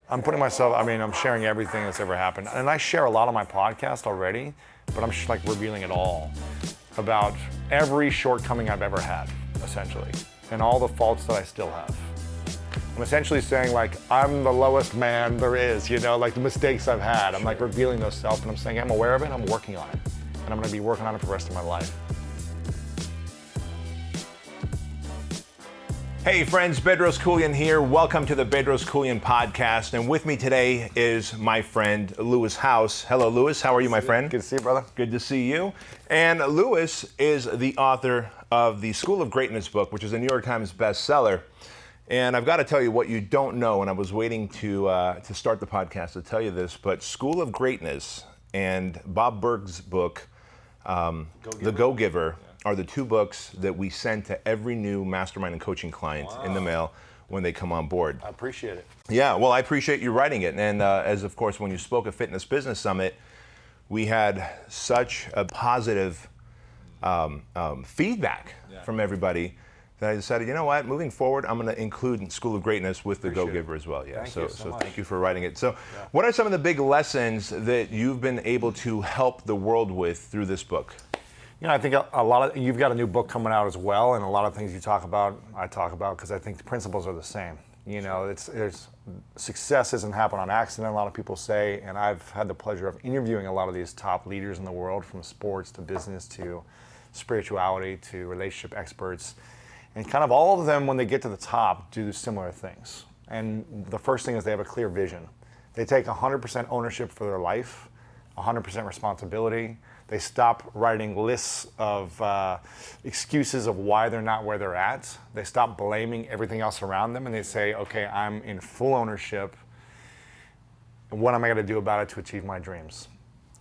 I'm putting myself, I'm sharing everything that's ever happened. And I share a lot on my podcast already, but I'm just like revealing it all about every shortcoming I've ever had, essentially, and all the faults that I still have. I'm essentially saying like, I'm the lowest man there is, like the mistakes I've had. I'm like revealing those self and I'm saying I'm aware of it, I'm working on it. And I'm gonna be working on it for the rest of my life. Hey friends, Bedros Keuilian here. Welcome to the Bedros Keuilian podcast. And with me today is my friend, Lewis House. Hello, Lewis. How are you, my friend? Good to see you, brother. Good to see you. And Lewis is the author of the School of Greatness book, which is a New York Times bestseller. And I've got to tell you what you don't know, and I was waiting to start the podcast to tell you this, but School of Greatness and Bob Burg's book, The Go-Giver, are the two books that we send to every new mastermind and coaching client in the mail when they come on board. I appreciate it. Yeah, well, I appreciate you writing it. And as of course, when you spoke at Fitness Business Summit, we had such a positive feedback from everybody that I decided, you know what, moving forward, I'm going to include School of Greatness with the Go-Giver as well. Yeah, so thank you for writing it. So what are some of the big lessons that you've been able to help the world with through this book? I think you've got a new book coming out as well, and a lot of things you talk about, I talk about, because I think the principles are the same. Success doesn't happen on accident, a lot of people say, and I've had the pleasure of interviewing a lot of these top leaders in the world, from sports to business to spirituality to relationship experts, and kind of all of them, when they get to the top, do similar things. And the first thing is they have a clear vision. They take 100% ownership for their life, 100% responsibility. They stop writing lists of excuses of why they're not where they're at. They stop blaming everything else around them, and they say, okay, I'm in full ownership. What am I going to do about it to achieve my dreams?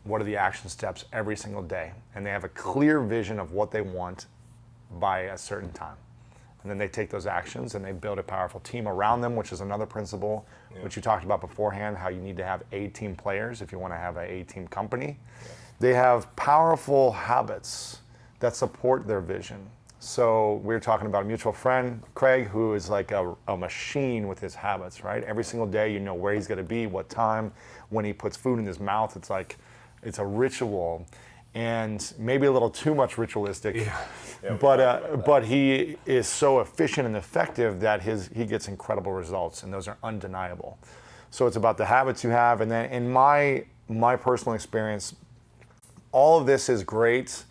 What are the action steps every single day? And they have a clear vision of what they want by a certain time. And then they take those actions and they build a powerful team around them, which is another principle, which you talked about beforehand, how you need to have A-team players if you want to have an A-team company. They have powerful habits that support their vision. So we were talking about a mutual friend, Craig, who is like a machine with his habits, right? Every single day you know where he's going to be, what time. When he puts food in his mouth, it's like, it's a ritual. And maybe a little too much ritualistic, but he is so efficient and effective that he gets incredible results, and those are undeniable. So it's about the habits you have, and then in my personal experience, all of this is great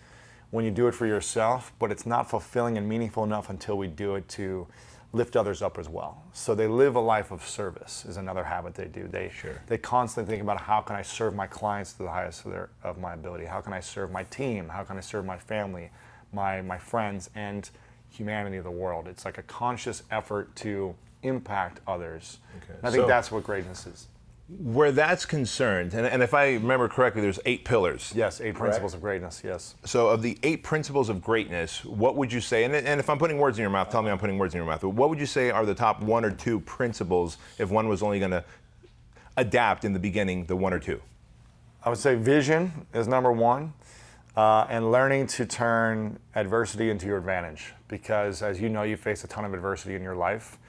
when you do it for yourself, but it's not fulfilling and meaningful enough until we do it to lift others up as well. So they live a life of service is another habit they do. They constantly think about, how can I serve my clients to the highest of my ability? How can I serve my team? How can I serve my family, my friends, and humanity of the world? It's like a conscious effort to impact others. And I think that's what greatness is. Where that's concerned, and if I remember correctly, there's 8 pillars. Yes, 8 principles of greatness, yes. So of the 8 principles of greatness, what would you say, and if I'm putting words in your mouth, tell me I'm putting words in your mouth, but what would you say are the top 1 or 2 principles if one was only going to adapt in the beginning, the 1 or 2? I would say vision is number 1, and learning to turn adversity into your advantage. Because as you know, you face a ton of adversity in your life.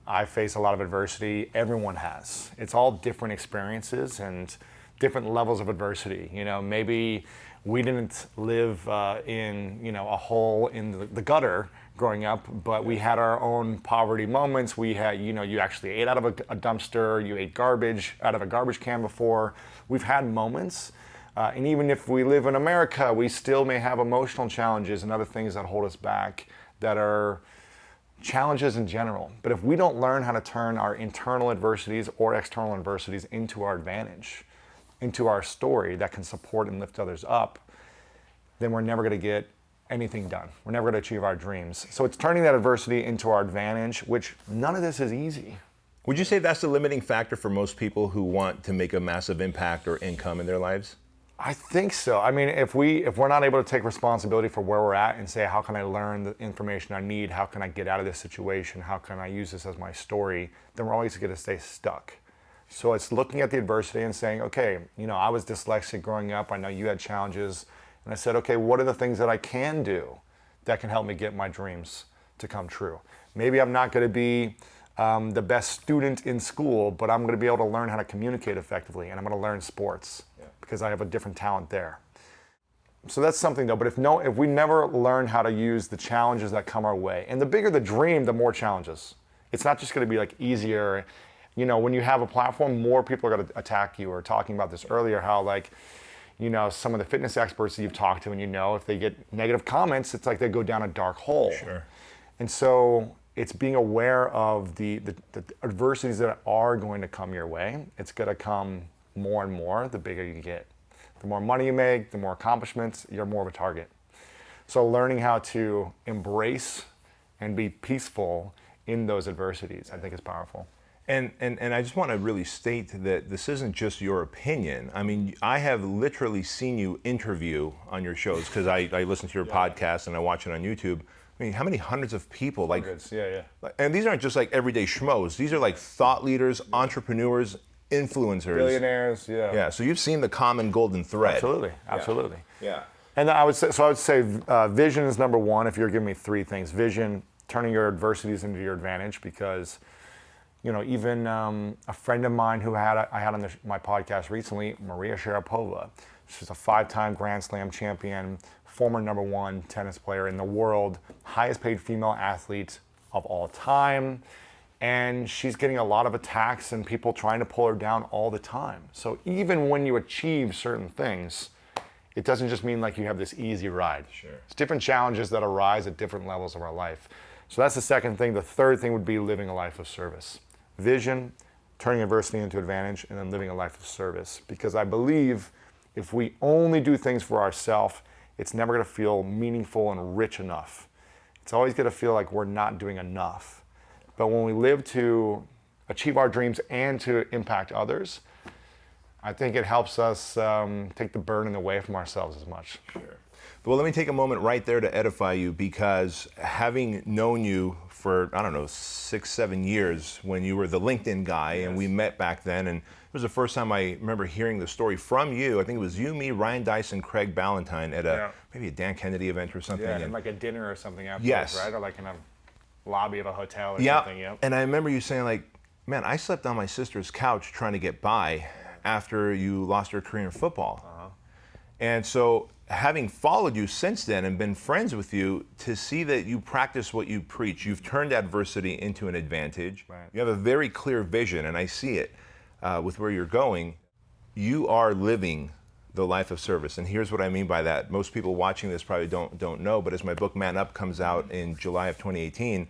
I face a lot of adversity. Everyone has. It's all different experiences and different levels of adversity. Maybe we didn't live in a hole in the gutter growing up, but we had our own poverty moments. We had, you actually ate out of a dumpster. You ate garbage out of a garbage can before. We've had moments. And even if we live in America, we still may have emotional challenges and other things that hold us back that are challenges in general. But if we don't learn how to turn our internal adversities or external adversities into our advantage, into our story that can support and lift others up, then we're never going to get anything done. We're never going to achieve our dreams. So it's turning that adversity into our advantage, which none of this is easy. Would you say that's the limiting factor for most people who want to make a massive impact or income in their lives? I think so. I mean, if we're not able to take responsibility for where we're at and say, how can I learn the information I need? How can I get out of this situation? How can I use this as my story? Then we're always going to stay stuck. So it's looking at the adversity and saying, okay, I was dyslexic growing up. I know you had challenges. And I said, okay, what are the things that I can do that can help me get my dreams to come true? Maybe I'm not going to be the best student in school, but I'm going to be able to learn how to communicate effectively, and I'm going to learn sports because I have a different talent there. So that's something though, but if we never learn how to use the challenges that come our way, and the bigger the dream, the more challenges. It's not just going to be like easier. You know, when you have a platform, more people are going to attack you. We were talking about this earlier, how like, you know, some of the fitness experts that you've talked to, and you know, if they get negative comments, it's like they go down a dark hole. Sure. And so it's being aware of the adversities that are going to come your way. It's going to come more and more the bigger you get. The more money you make, the more accomplishments, you're more of a target. So learning how to embrace and be peaceful in those adversities, I think is powerful. And I just want to really state that this isn't just your opinion. I mean, I have literally seen you interview on your shows because I listen to your podcast and I watch it on YouTube. I mean, how many hundreds of people? Hundreds, yeah. And these aren't just like everyday schmoes. These are like thought leaders, entrepreneurs, influencers. Billionaires, yeah. Yeah, so you've seen the common golden thread. Absolutely. Yeah. And I would say vision is number one. If you're giving me three things, vision, turning your adversities into your advantage, because, you know, even a friend of mine who I had on my podcast recently, Maria Sharapova. She's a 5-time Grand Slam champion, former #1 tennis player in the world, highest paid female athlete of all time. And she's getting a lot of attacks and people trying to pull her down all the time. So even when you achieve certain things, it doesn't just mean like you have this easy ride. Sure. It's different challenges that arise at different levels of our life. So that's the second thing. The third thing would be living a life of service. Vision, turning adversity into advantage, and then living a life of service. Because I believe if we only do things for ourselves, it's never going to feel meaningful and rich enough. It's always going to feel like we're not doing enough. But when we live to achieve our dreams and to impact others, I think it helps us take the burden away from ourselves as much. Sure. Well, let me take a moment right there to edify you, because having known you for, 6, 7 years when you were the LinkedIn guy, and we met back then, and it was the first time I remember hearing the story from you. I think it was you, me, Ryan Dyson, Craig Ballantyne at maybe a Dan Kennedy event or something. Yeah, and like a dinner or something afterwards, yes. right? Or like in a lobby of a hotel or yeah. something. Yep. And I remember you saying like, man, I slept on my sister's couch trying to get by after you lost your career in football. Uh-huh. And so having followed you since then and been friends with you, to see that you practice what you preach, you've turned adversity into an advantage. Right. You have a very clear vision, and I see it with where you're going. You are living the life of service. And here's what I mean by that. Most people watching this probably don't know, but as my book Man Up comes out in July of 2018,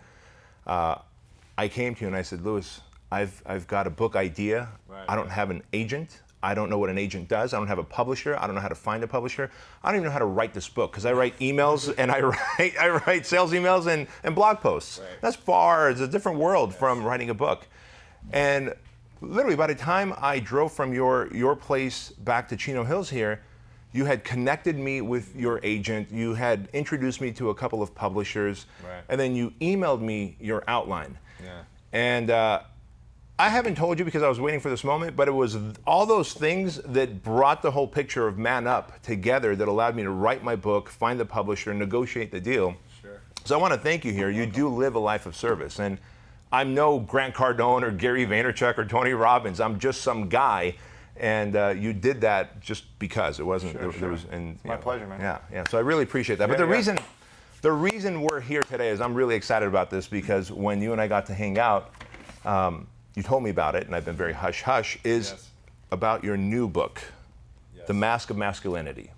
I came to you and I said, Louis, I've got a book idea. Right, I don't have an agent. I don't know what an agent does. I don't have a publisher. I don't know how to find a publisher. I don't even know how to write this book, because I write emails and I write sales emails and blog posts. Right. It's a different world from writing a book. And literally by the time I drove from your place back to Chino Hills here, you had connected me with your agent, you had introduced me to a couple of publishers, right. and then you emailed me your outline. Yeah. And I haven't told you because I was waiting for this moment, but it was all those things that brought the whole picture of Man Up together that allowed me to write my book, find the publisher, negotiate the deal. Sure. So I want to thank you here. You do live a life of service. And I'm no Grant Cardone or Gary Vaynerchuk or Tony Robbins. I'm just some guy. And you did that just because. It wasn't, there was, and, it's my pleasure, man. Yeah. So I really appreciate that. But the reason we're here today is I'm really excited about this, because when you and I got to hang out, you told me about it, and I've been very hush-hush, is about your new book, The Mask of Masculinity.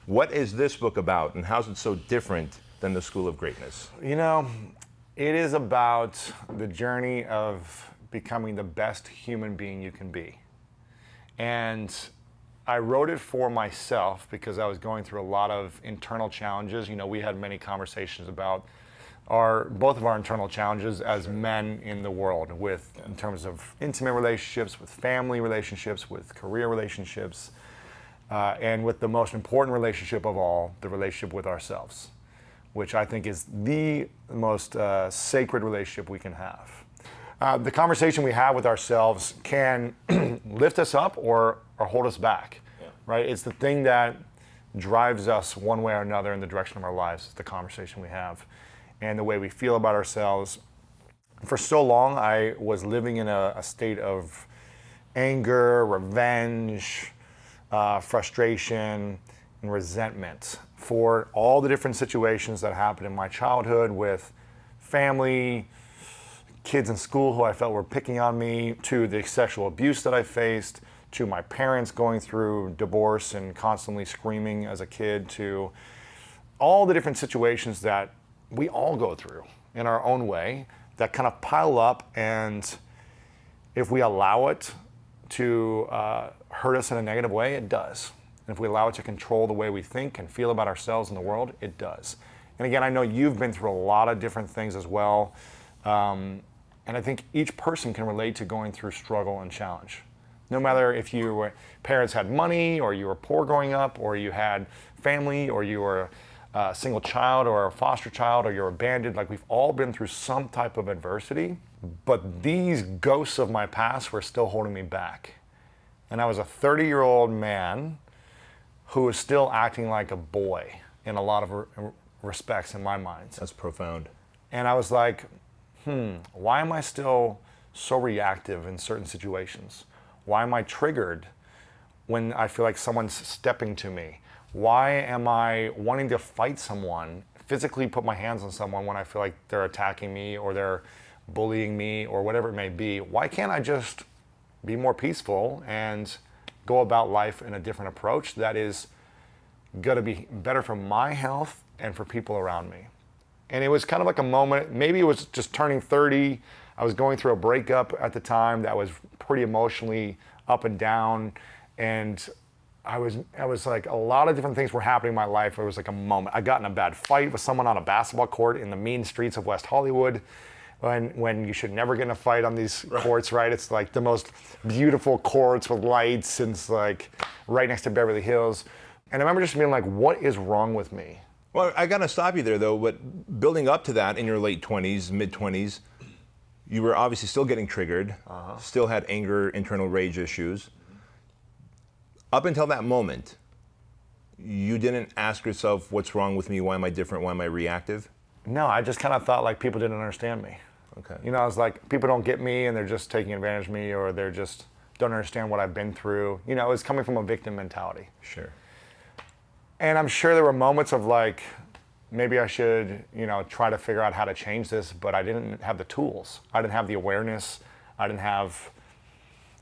What is this book about, and how is it so different than the School of Greatness? You know, it is about the journey of becoming the best human being you can be. And I wrote it for myself because I was going through a lot of internal challenges. You know, we had many conversations about both of our internal challenges as men in the world, in terms of intimate relationships, with family relationships, with career relationships, and with the most important relationship of all, the relationship with ourselves, which I think is the most sacred relationship we can have. The conversation we have with ourselves can lift us up or hold us back, right? It's the thing that drives us one way or another in the direction of our lives, is the conversation we have and the way we feel about ourselves. For so long, I was living in a state of anger, revenge, frustration, and resentment for all the different situations that happened in my childhood with family, kids in school who I felt were picking on me, to the sexual abuse that I faced, to my parents going through divorce and constantly screaming as a kid, to all the different situations that we all go through in our own way that kind of pile up, and if we allow it to hurt us in a negative way, it does. And if we allow it to control the way we think and feel about ourselves and the world, it does. And again, I know you've been through a lot of different things as well. And I think each person can relate to going through struggle and challenge. No matter if your parents had money, or you were poor growing up, or you had family, or you were a single child, or a foster child, or you're abandoned, like we've all been through some type of adversity. But these ghosts of my past were still holding me back. And I was a 30-year-old man who was still acting like a boy in a lot of respects in my mind. That's profound. And I was like, why am I still so reactive in certain situations? Why am I triggered when I feel like someone's stepping to me? Why am I wanting to fight someone, physically put my hands on someone when I feel like they're attacking me or they're bullying me or whatever it may be? Why can't I just be more peaceful and go about life in a different approach that is going to be better for my health and for people around me? And it was kind of like a moment, maybe it was just turning 30. I was going through a breakup at the time that was pretty emotionally up and down. And I was like, a lot of different things were happening in my life. It was like a moment. I got in a bad fight with someone on a basketball court in the mean streets of West Hollywood. When you should never get in a fight on these courts, right? It's like the most beautiful courts with lights, and it's like right next to Beverly Hills. And I remember just being like, what is wrong with me? Well, I got to stop you there, though. But building up to that in your late 20s, mid 20s, you were obviously still getting triggered, still had anger, internal rage issues. Up until that moment, you didn't ask yourself, what's wrong with me? Why am I different? Why am I reactive? No, I just kind of thought like people didn't understand me. Okay. You know, I was like, people don't get me and they're just taking advantage of me, or they're just don't understand what I've been through. You know, it was coming from a victim mentality. Sure. And I'm sure there were moments of like, maybe I should, try to figure out how to change this, but I didn't have the tools. I didn't have the awareness. I didn't have,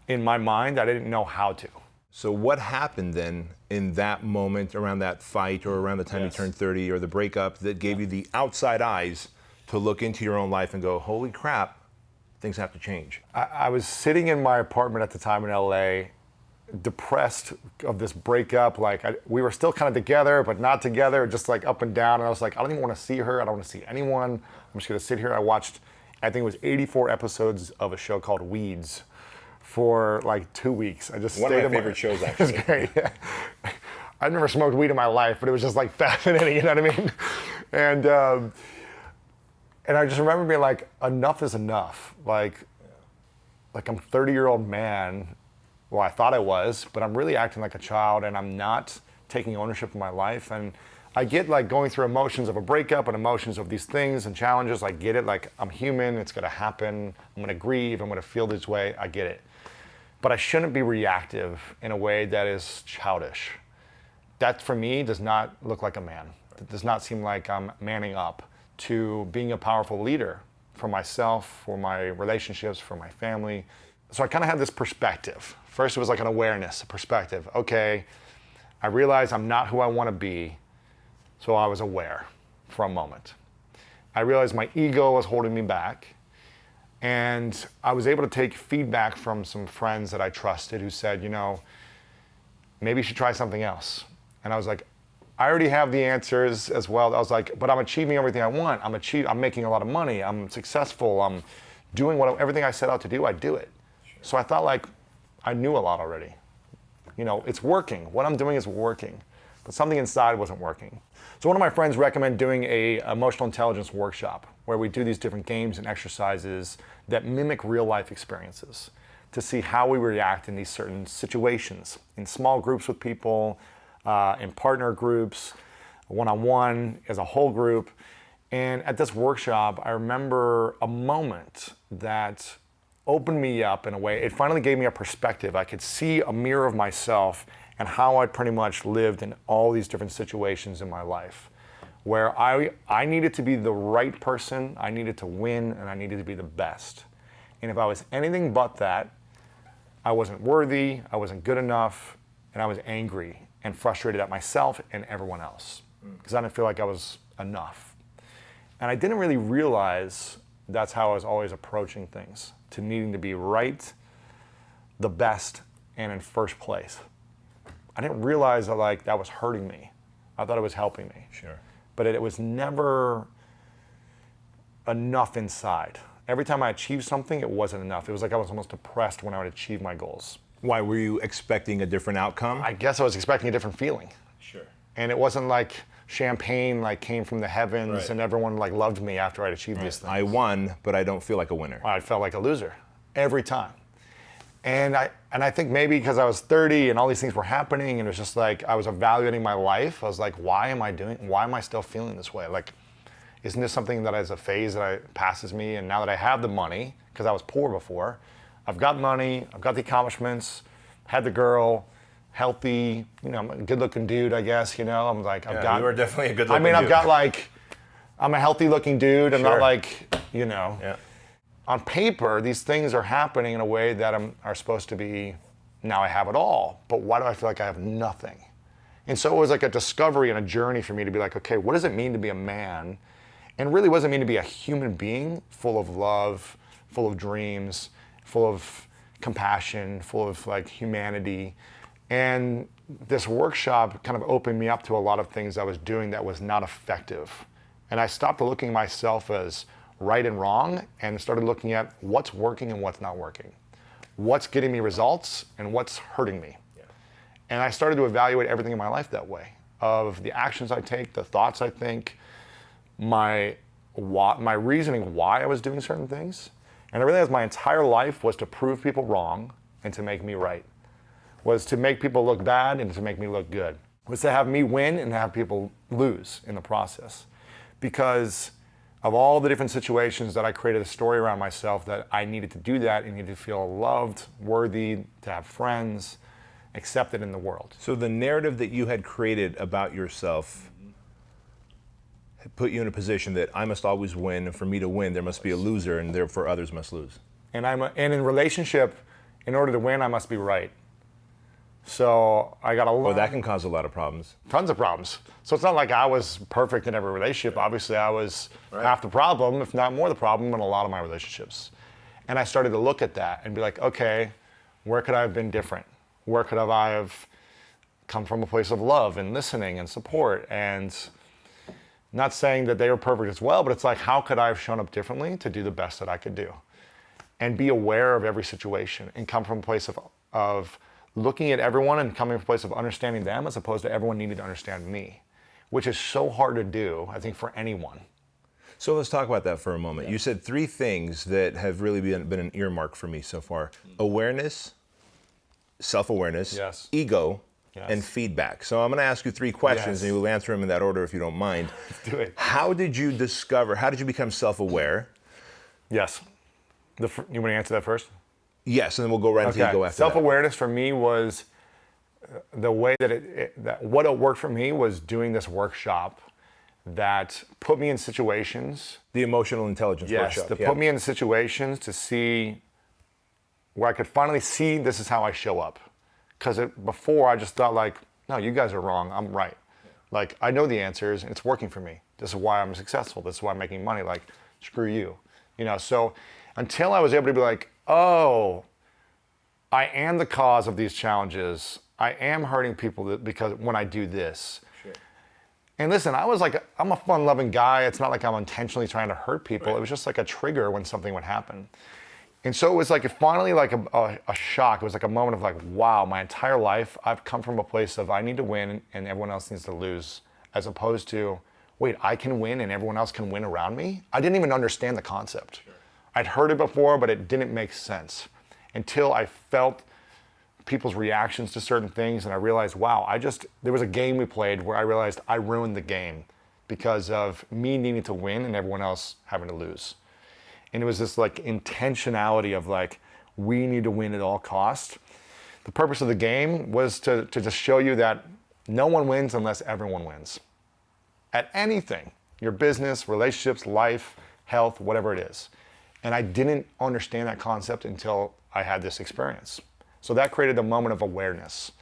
in my mind, I didn't know how to. So what happened then in that moment, around that fight, or around the time you turned 30, or the breakup, that gave you the outside eyes to look into your own life and go, holy crap, things have to change? I was sitting in my apartment at the time in LA, depressed of this breakup. Like we were still kind of together, but not together, just like up and down. And I was like, I don't even want to see her. I don't want to see anyone. I'm just going to sit here. I watched, I think it was 84 episodes of a show called Weeds for like 2 weeks. I just One stayed of my favorite shows, actually. It was great. Yeah. I've never smoked weed in my life, but it was just like fascinating, you know what I mean? And I just remember being like, enough is enough. Like I'm a 30-year-old man. Well, I thought I was, but I'm really acting like a child, and I'm not taking ownership of my life. And I get like going through emotions of a breakup and emotions of these things and challenges. I get it. Like I'm human. It's going to happen. I'm going to grieve. I'm going to feel this way. I get it. But I shouldn't be reactive in a way that is childish. That for me does not look like a man. It does not seem like I'm manning up to being a powerful leader for myself, for my relationships, for my family. So I kind of had this perspective. First, it was like an awareness, a perspective. Okay, I realize I'm not who I want to be, so I was aware for a moment. I realized my ego was holding me back, and I was able to take feedback from some friends that I trusted who said, maybe you should try something else. And I was like, I already have the answers as well. I was like, but I'm achieving everything I want. I'm making a lot of money. I'm successful. I'm doing everything I set out to do, I do it. So I thought like I knew a lot already. It's working. What I'm doing is working, but something inside wasn't working. So one of my friends recommended doing a emotional intelligence workshop where we do these different games and exercises that mimic real life experiences to see how we react in these certain situations, in small groups with people, in partner groups, one-on-one, as a whole group. And at this workshop, I remember a moment that opened me up in a way. It finally gave me a perspective. I could see a mirror of myself and how I pretty much lived in all these different situations in my life, where I needed to be the right person, I needed to win, and I needed to be the best. And if I was anything but that, I wasn't worthy, I wasn't good enough, and I was angry and frustrated at myself and everyone else because I didn't feel like I was enough. And I didn't really realize that's how I was always approaching things, to needing to be right, the best, and in first place. I didn't realize that that was hurting me. I thought it was helping me. Sure. But it was never enough inside. Every time I achieved something, it wasn't enough. It was like I was almost depressed when I would achieve my goals. Why, were you expecting a different outcome? I guess I was expecting a different feeling. Sure. And it wasn't like champagne came from the heavens Right. and everyone loved me after I'd achieved these things. I won, but I don't feel like a winner. I felt like a loser every time. And I think maybe because I was 30 and all these things were happening and it was just I was evaluating my life. I was like, why am I still feeling this way? Isn't this something that is a phase that passes me? And now that I have the money, because I was poor before, I've got money, I've got the accomplishments, had the girl, healthy, I'm a good looking dude, I guess, I'm like, I've got. You are definitely a good looking dude. I've got I'm a healthy looking dude. I'm Sure. not Yeah. On paper, these things are happening in a way that are supposed to be, now I have it all, but why do I feel like I have nothing? And so it was like a discovery and a journey for me to be like, okay, what does it mean to be a man? And really, what does it mean to be a human being full of love, full of dreams, full of compassion, full of humanity? And this workshop kind of opened me up to a lot of things I was doing that was not effective. And I stopped looking at myself as right and wrong and started looking at what's working and what's not working. What's getting me results and what's hurting me. Yeah. And I started to evaluate everything in my life that way, of the actions I take, the thoughts I think, my reasoning why I was doing certain things. And I realized my entire life was to prove people wrong and to make me right. Was to make people look bad and to make me look good. Was to have me win and have people lose in the process. Because of all the different situations that I created a story around myself that I needed to do that, and needed to feel loved, worthy, to have friends, accepted in the world. So the narrative that you had created about yourself put you in a position that I must always win, and for me to win, there must be a loser, and therefore others must lose. And in relationship, in order to win, I must be right. So I got a lot. Well, that can cause a lot of problems. Tons of problems. So it's not like I was perfect in every relationship. Obviously, I was half the problem, if not more the problem, in a lot of my relationships. And I started to look at that and be like, okay, where could I have been different? Where could I have come from a place of love and listening and support? And not saying that they were perfect as well, but it's like, how could I have shown up differently to do the best that I could do? And be aware of every situation and come from a place of looking at everyone and coming from a place of understanding them as opposed to everyone needing to understand me, which is so hard to do, I think, for anyone. So let's talk about that for a moment. Yeah. You said three things that have really been an earmark for me so far. Awareness, self-awareness, yes. ego, yes. and feedback. So I'm going to ask you three questions, and you will answer them in that order if you don't mind. Let's do it. How did you become self-aware? Yes. You want to answer that first? Yes, and then we'll go right into ego after Self-awareness for me was the way that what it worked for me was doing this workshop that put me in situations. The emotional intelligence workshop. Yes, put me in situations to see where I could finally see this is how I show up. Because before I just thought no, you guys are wrong, I'm right. I know the answers and it's working for me. This is why I'm successful. This is why I'm making money. Screw you. So until I was able to be oh, I am the cause of these challenges. I am hurting people because when I do this. Sure. And listen, I'm a fun-loving guy. It's not like I'm intentionally trying to hurt people. Right. It was just a trigger when something would happen. And so it was finally a shock. It was a moment of wow, my entire life I've come from a place of I need to win and everyone else needs to lose, as opposed to, wait, I can win and everyone else can win around me? I didn't even understand the concept. Sure. I'd heard it before, but it didn't make sense until I felt people's reactions to certain things and I realized, wow, there was a game we played where I realized I ruined the game because of me needing to win and everyone else having to lose. And it was this like intentionality of like, we need to win at all costs. The purpose of the game was to just show you that no one wins unless everyone wins. At anything, your business, relationships, life, health, whatever it is. And I didn't understand that concept until I had this experience. So that created a moment of awareness.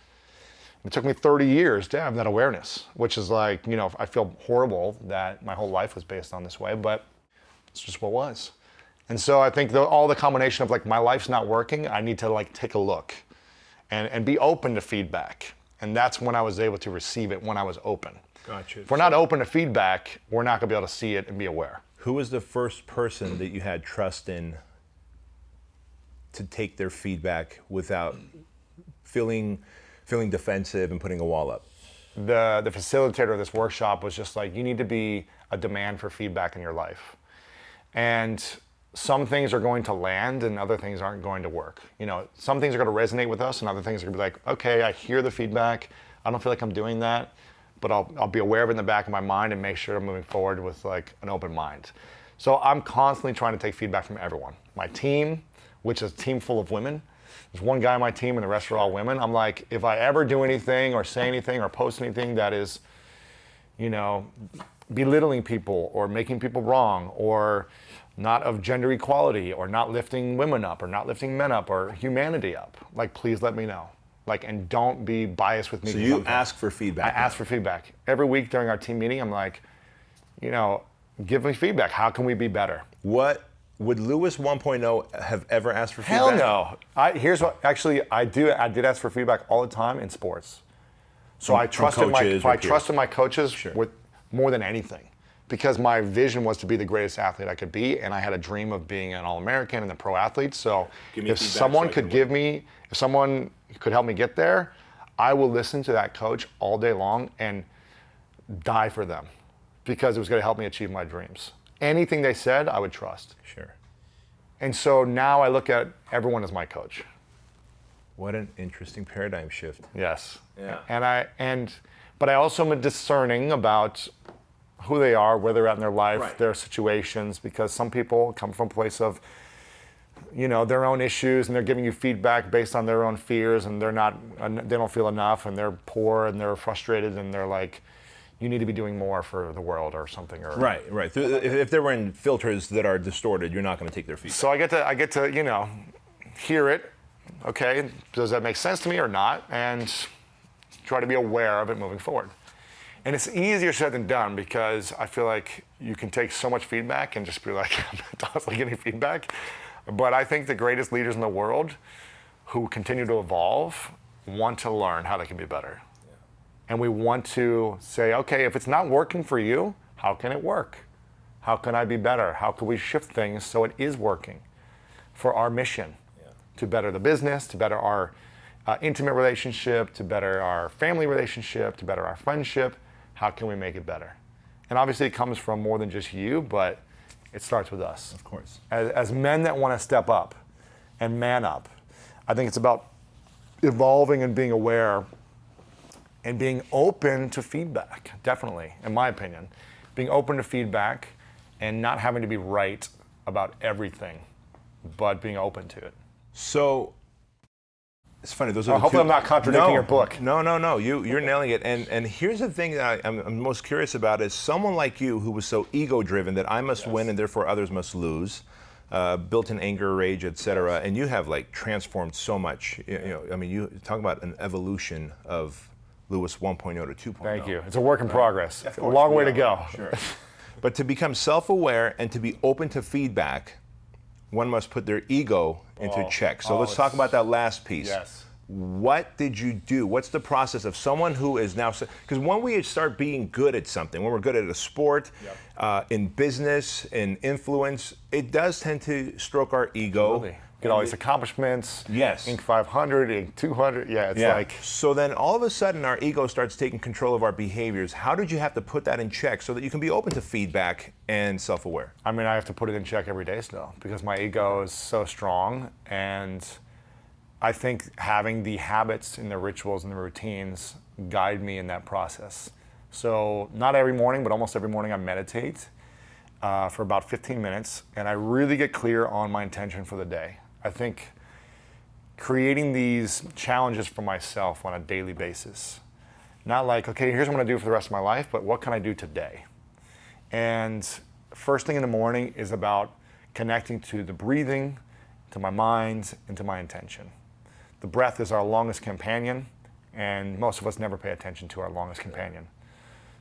It took me 30 years to have that awareness, which is like, you know, I feel horrible that my whole life was based on this way, but it's just what was. And so I think all the combination of like, my life's not working, I need to like take a look and be open to feedback. And that's when I was able to receive it, when I was open. Gotcha. If we're not open to feedback, we're not gonna be able to see it and be aware. Who was the first person that you had trust in to take their feedback without feeling defensive and putting a wall up? The facilitator of this workshop was just like, you need to be a demand for feedback in your life. And some things are going to land and other things aren't going to work. You know, some things are going to resonate with us and other things are going to be like, okay, I hear the feedback. I don't feel like I'm doing that, but I'll be aware of it in the back of my mind and make sure I'm moving forward with like an open mind. So I'm constantly trying to take feedback from everyone. My team, which is a team full of women. There's one guy on my team and the rest are all women. I'm like, if I ever do anything or say anything or post anything that is, you know, belittling people or making people wrong or not of gender equality or not lifting women up or not lifting men up or humanity up, like, please let me know. Like, and don't be biased with me. So you ask for feedback? I ask for feedback. Every week during our team meeting, I'm like, you know, give me feedback. How can we be better? What would Lewis 1.0 have ever asked for Hell feedback? no. Here's what, actually, I did ask for feedback all the time in sports. So I trusted my coaches with more than anything, because my vision was to be the greatest athlete I could be, and I had a dream of being an All-American and a pro athlete. So if someone could help me get there, I will listen to that coach all day long and die for them, because it was going to help me achieve my dreams. Anything they said, I would trust. Sure. And so now I look at everyone as my coach. What an interesting paradigm shift. Yes. Yeah. But I also am discerning about who they are, where they're at in their life, their situations, because some people come from a place of, you know, their own issues, and they're giving you feedback based on their own fears, and they don't feel enough, and they're poor, and they're frustrated, and they're like, you need to be doing more for the world or something. Or right. If they were in filters that are distorted, you're not going to take their feedback. So I get to, you know, hear it. Okay, does that make sense to me or not? And try to be aware of it moving forward. And it's easier said than done, because I feel like you can take so much feedback and just be like, I'm not constantly getting feedback. But I think the greatest leaders in the world who continue to evolve want to learn how they can be better. Yeah. And we want to say, okay, if it's not working for you, how can it work? How can I be better? How can we shift things so it is working for our mission? To better the business, to better our intimate relationship, to better our family relationship, to better our friendship. How can we make it better? And obviously it comes from more than just you, but it starts with us. Of course. As men that want to step up and man up, I think it's about evolving and being aware and being open to feedback, definitely, in my opinion. Being open to feedback and not having to be right about everything, but being open to it. So, it's funny. Those are hopefully I'm not contradicting your book. No. You're nailing it. And here's the thing that I'm most curious about is someone like you who was so ego-driven that I must win and therefore others must lose, built-in anger, rage, etc. And you have like transformed so much. You know, I mean, you talk about an evolution of Lewis 1.0 to 2.0. Thank you. It's a work in progress. It's a long way to go. Sure. But to become self-aware and to be open to feedback, one must put their ego into check. So let's talk about that last piece. Yes. What did you do? What's the process of someone who is now, because when we start being good at something, when we're good at a sport, in business, in influence, it does tend to stroke our ego. Absolutely. Get all these accomplishments. Yes. Inc. 500, Inc. 200. Yeah, it's like. So then all of a sudden our ego starts taking control of our behaviors. How did you have to put that in check so that you can be open to feedback and self-aware? I mean, I have to put it in check every day still, because my ego is so strong. And I think having the habits and the rituals and the routines guide me in that process. So not every morning, but almost every morning I meditate for about 15 minutes, and I really get clear on my intention for the day. I think creating these challenges for myself on a daily basis, not like, okay, here's what I'm gonna do for the rest of my life, but what can I do today? And first thing in the morning is about connecting to the breathing, to my mind, and to my intention. The breath is our longest companion, and most of us never pay attention to our longest companion.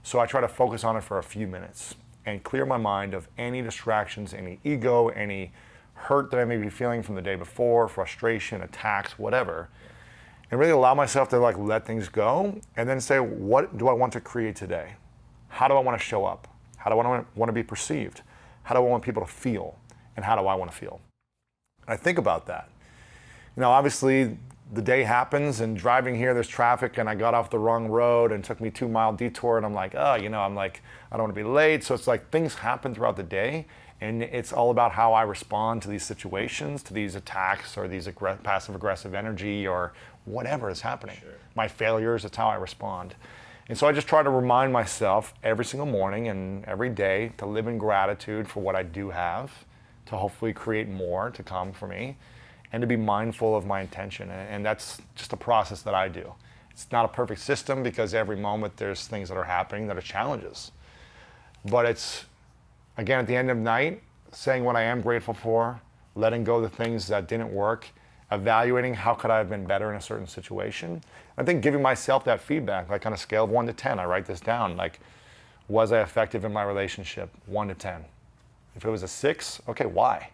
So I try to focus on it for a few minutes and clear my mind of any distractions, any ego, any hurt that I may be feeling from the day before, frustration, attacks, whatever, and really allow myself to like let things go and then say, what do I want to create today? How do I want to show up? How do I want to be perceived? How do I want people to feel? And how do I want to feel? And I think about that. You know, obviously the day happens and driving here, there's traffic and I got off the wrong road and took me 2-mile detour and I'm like, oh, you know, I don't want to be late. So it's like things happen throughout the day and it's all about how I respond to these situations, to these attacks or these passive aggressive energy or whatever is happening. Sure. My failures, it's how I respond. And so I just try to remind myself every single morning and every day to live in gratitude for what I do have, to hopefully create more to come for me, and to be mindful of my intention. And that's just a process that I do. It's not a perfect system because every moment there's things that are happening that are challenges. But it's, again, at the end of the night, saying what I am grateful for, letting go of the things that didn't work, evaluating how could I have been better in a certain situation. I think giving myself that feedback, like on a scale of 1 to 10, I write this down, like, was I effective in my relationship? 1 to 10. If it was a 6, okay, why?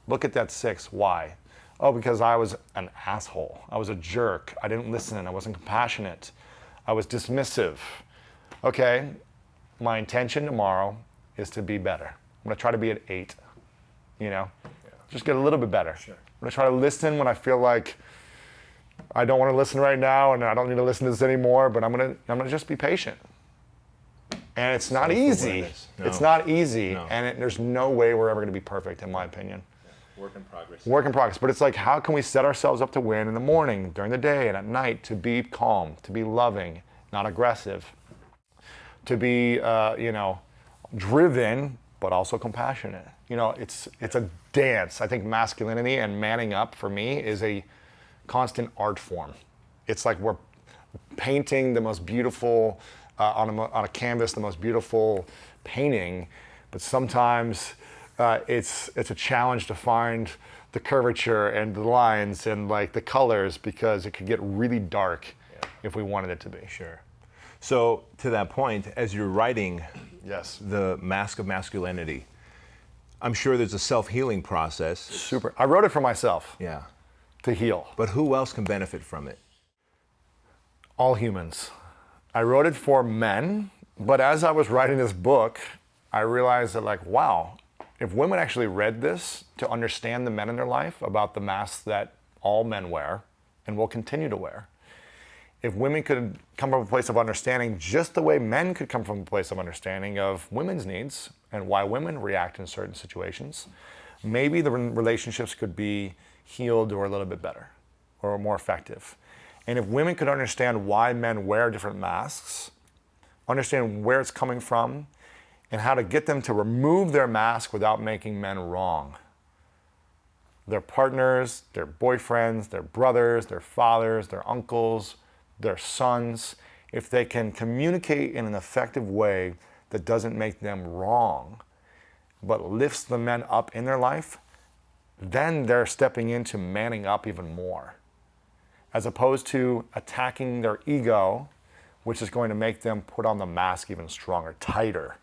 Look at that 6, why? Oh, because I was an asshole. I was a jerk. I didn't listen. I wasn't compassionate. I was dismissive. Okay, my intention tomorrow is to be better. I'm gonna try to be at 8, you know? Yeah. Just get a little bit better. Sure. I'm gonna try to listen when I feel like I don't wanna listen right now and I don't need to listen to this anymore, but I'm gonna just be patient. And it's not easy. No. It's not easy, no. And there's no way we're ever gonna be perfect, in my opinion. Work in progress. Work in progress, but it's like, how can we set ourselves up to win in the morning, during the day, and at night, to be calm, to be loving, not aggressive, to be, driven, but also compassionate. You know, it's a dance. I think masculinity and manning up for me is a constant art form. It's like we're painting the most beautiful, on a canvas, the most beautiful painting, but sometimes it's a challenge to find the curvature and the lines and like the colors because it could get really dark if we wanted it to be. Sure. So to that point, as you're writing yes, the Mask of Masculinity, I'm sure there's a self-healing process. Super. I wrote it for myself. Yeah. To heal. But who else can benefit from it? All humans. I wrote it for men, but as I was writing this book, I realized that like, wow, if women actually read this to understand the men in their life about the masks that all men wear and will continue to wear, if women could come from a place of understanding just the way men could come from a place of understanding of women's needs and why women react in certain situations, maybe the relationships could be healed or a little bit better or more effective. And if women could understand why men wear different masks, understand where it's coming from, and how to get them to remove their mask without making men wrong. Their partners, their boyfriends, their brothers, their fathers, their uncles, their sons, if they can communicate in an effective way that doesn't make them wrong, but lifts the men up in their life, then they're stepping into manning up even more, as opposed to attacking their ego, which is going to make them put on the mask even stronger, tighter.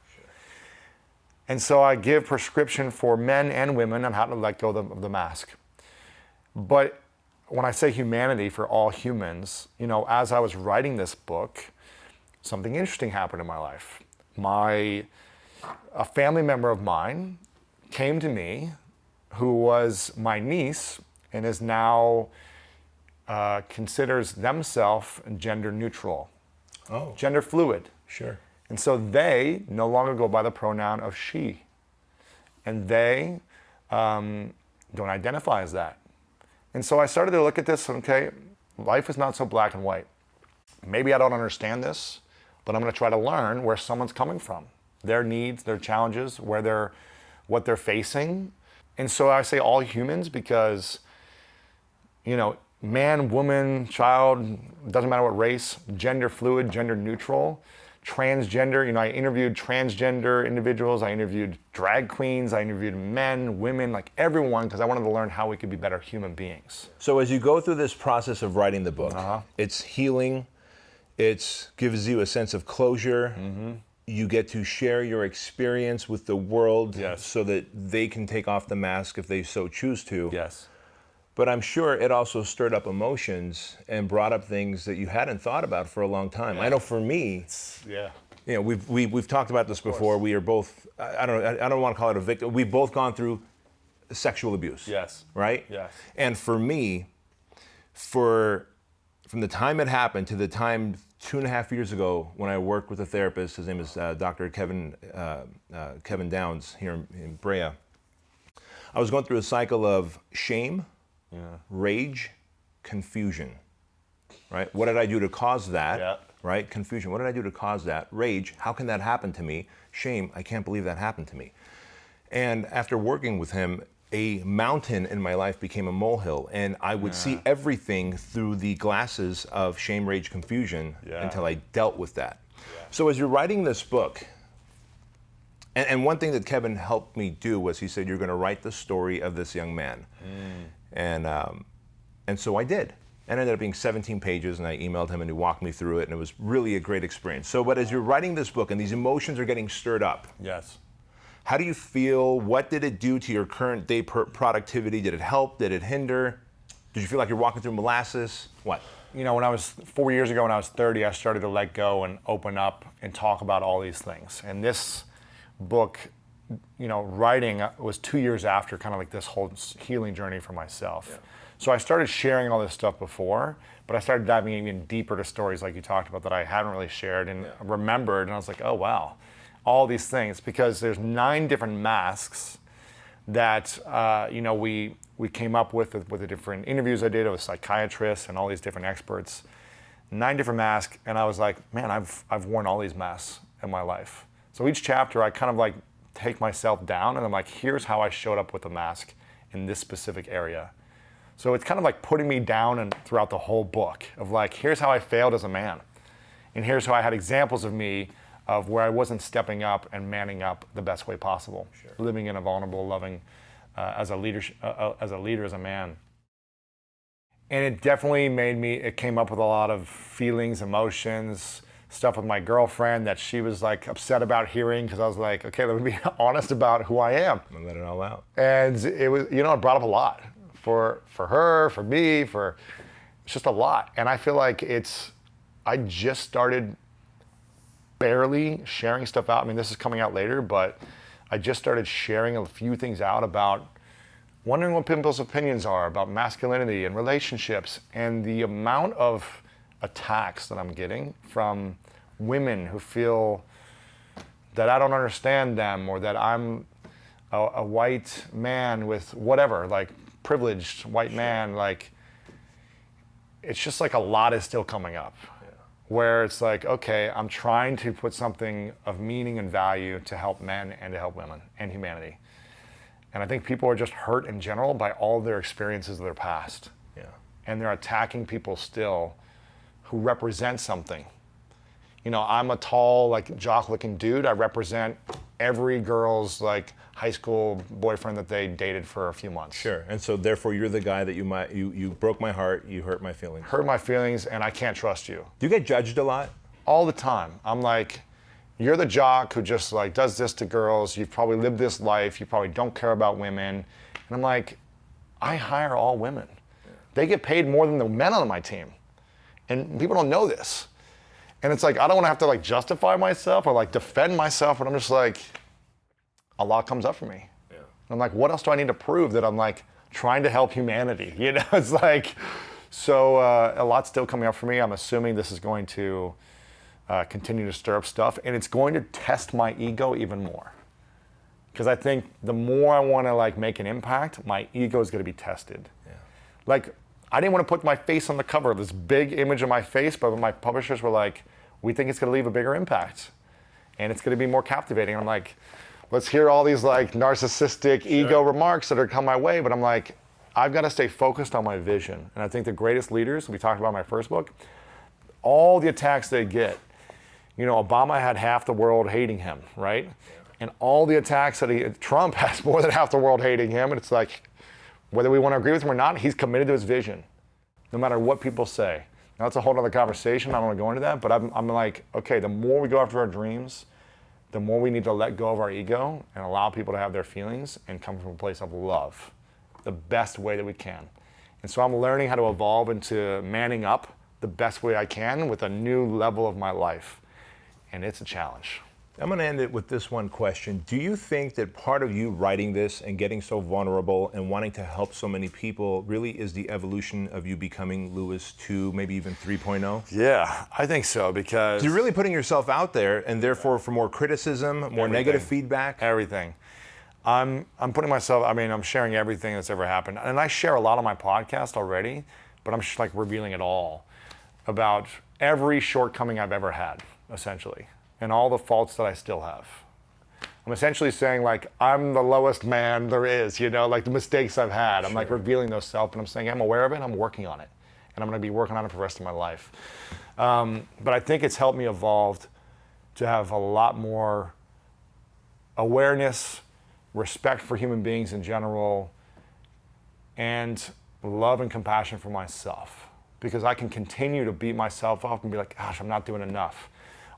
And so I give prescription for men and women on how to let go of the mask. But when I say humanity for all humans, you know, as I was writing this book, something interesting happened in my life. A family member of mine came to me who was my niece and is now considers themselves gender neutral, gender fluid. Sure. And so they no longer go by the pronoun of she. And they don't identify as that. And so I started to look at this, okay, life is not so black and white. Maybe I don't understand this, but I'm going to try to learn where someone's coming from, their needs, their challenges, what they're facing. And so I say all humans because, man, woman, child, doesn't matter what race, gender fluid, gender neutral, transgender. I interviewed transgender individuals. I interviewed drag queens. I interviewed men, women, like everyone, because I wanted to learn how we could be better human beings. So as you go through this process of writing the book, it's healing, it gives you a sense of closure. You get to share your experience with the world so that they can take off the mask if they so choose to. Yes. But I'm sure it also stirred up emotions and brought up things that you hadn't thought about for a long time. I know for me, we've talked about this before. We are both, I don't want to call it a victim. We've both gone through sexual abuse. Yes. Right? Yes. And for me, from the time it happened to the time 2.5 years ago when I worked with a therapist, his name is Dr. Kevin Downs here in Brea, I was going through a cycle of shame, rage, confusion, right? What did I do to cause that? Yeah. Right? Confusion. What did I do to cause that? Rage. How can that happen to me? Shame. I can't believe that happened to me. And after working with him, a mountain in my life became a molehill, and I would see everything through the glasses of shame, rage, confusion until I dealt with that. So as you're writing this book, and one thing that Kevin helped me do was he said, you're going to write the story of this young man. And so I did. And it ended up being 17 pages, and I emailed him, and he walked me through it, and it was really a great experience. So, but as you're writing this book, and these emotions are getting stirred up, how do you feel? What did it do to your current day productivity? Did it help? Did it hinder? Did you feel like you're walking through molasses? What? When I was 4 years ago, when I was 30, I started to let go and open up and talk about all these things. And this book, writing was 2 years after kind of like this whole healing journey for myself. So I started sharing all this stuff before, but I started diving even deeper to stories like you talked about that I hadn't really shared and remembered. And I was like, oh, wow, all these things, because there's 9 different masks that, we came up with the different interviews I did with psychiatrists and all these different experts. 9 different masks. And I was like, man, I've worn all these masks in my life. So each chapter I kind of like take myself down and I'm like, here's how I showed up with a mask in this specific area. So it's kind of like putting me down and throughout the whole book of like, here's how I failed as a man. And here's how I had examples of me of where I wasn't stepping up and manning up the best way possible. Living in a vulnerable, loving, as a leader, as a man. And it definitely it came up with a lot of feelings, emotions, stuff with my girlfriend that she was like upset about hearing, because I was like, okay, let me be honest about who I am. And let it all out. And it was, it brought up a lot for her, for me, it's just a lot. And I feel like I just started barely sharing stuff out. I mean, this is coming out later, but I just started sharing a few things out about wondering what people's opinions are about masculinity and relationships, and the amount of attacks that I'm getting from women who feel that I don't understand them, or that I'm a white man with whatever, like privileged white man, like it's just like a lot is still coming up. Where it's like, okay, I'm trying to put something of meaning and value to help men and to help women and humanity. And I think people are just hurt in general by all their experiences of their past. And they're attacking people still who represent something. I'm a tall, like jock-looking dude. I represent every girl's like high school boyfriend that they dated for a few months. Sure. And so therefore you're the guy that you broke my heart, you hurt my feelings. Hurt my feelings, and I can't trust you. Do you get judged a lot? All the time. I'm like, you're the jock who just like does this to girls. You've probably lived this life. You probably don't care about women. And I'm like, I hire all women. They get paid more than the men on my team. And people don't know this. And it's like, I don't want to have to like justify myself or like defend myself, but I'm just like, a lot comes up for me. And I'm like, what else do I need to prove that I'm like trying to help humanity? It's like, so a lot's still coming up for me. I'm assuming this is going to continue to stir up stuff, and it's going to test my ego even more. Because I think the more I want to like make an impact, my ego is going to be tested. Like, I didn't want to put my face on the cover of this big image of my face, but my publishers were like, we think it's going to leave a bigger impact, and it's going to be more captivating. I'm like, let's hear all these like narcissistic ego remarks that are come my way, but I'm like, I've got to stay focused on my vision. And I think the greatest leaders, we talked about in my first book, all the attacks they get, you know, Obama had half the world hating him, right? And all the attacks that Trump has more than half the world hating him, and it's like, whether we want to agree with him or not, he's committed to his vision, no matter what people say. Now, that's a whole other conversation. I don't want to go into that, but I'm like, okay, the more we go after our dreams, the more we need to let go of our ego and allow people to have their feelings and come from a place of love, the best way that we can. And so I'm learning how to evolve into manning up the best way I can with a new level of my life. And it's a challenge. I'm going to end it with this one question. Do you think that part of you writing this and getting so vulnerable and wanting to help so many people really is the evolution of you becoming Lewis 2, maybe even 3.0? Yeah, I think so, because You're really putting yourself out there, and therefore for more criticism, more negative feedback? Everything. I'm putting myself, I'm sharing everything that's ever happened. And I share a lot on my podcast already, but I'm just like revealing it all about every shortcoming I've ever had, essentially, and all the faults that I still have. I'm essentially saying, like, I'm the lowest man there is, you know, like the mistakes I've had. I'm like revealing those self, and I'm saying I'm aware of it, I'm working on it, and I'm gonna be working on it for the rest of my life. But I think it's helped me evolve to have a lot more awareness, respect for human beings in general, and love and compassion for myself. Because I can continue to beat myself up and be like, gosh, I'm not doing enough.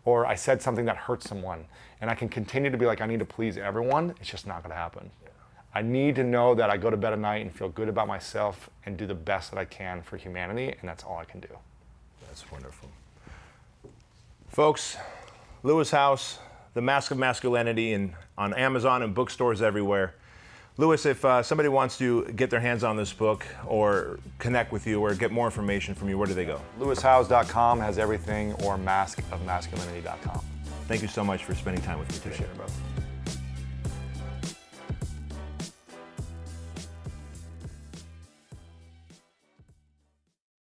Or I said something that hurt someone. And I can continue to be like, I need to please everyone. It's just not gonna happen. Yeah. I need to know that I go to bed at night and feel good about myself and do the best that I can for humanity, and that's all I can do. That's wonderful. Folks, Lewis House, The Mask of Masculinity, and on Amazon and bookstores everywhere. Lewis, if somebody wants to get their hands on this book or connect with you or get more information from you, where do they go? LewisHowes.com has everything, or maskofmasculinity.com. Thank you so much for spending time with me today. Appreciate it, brother.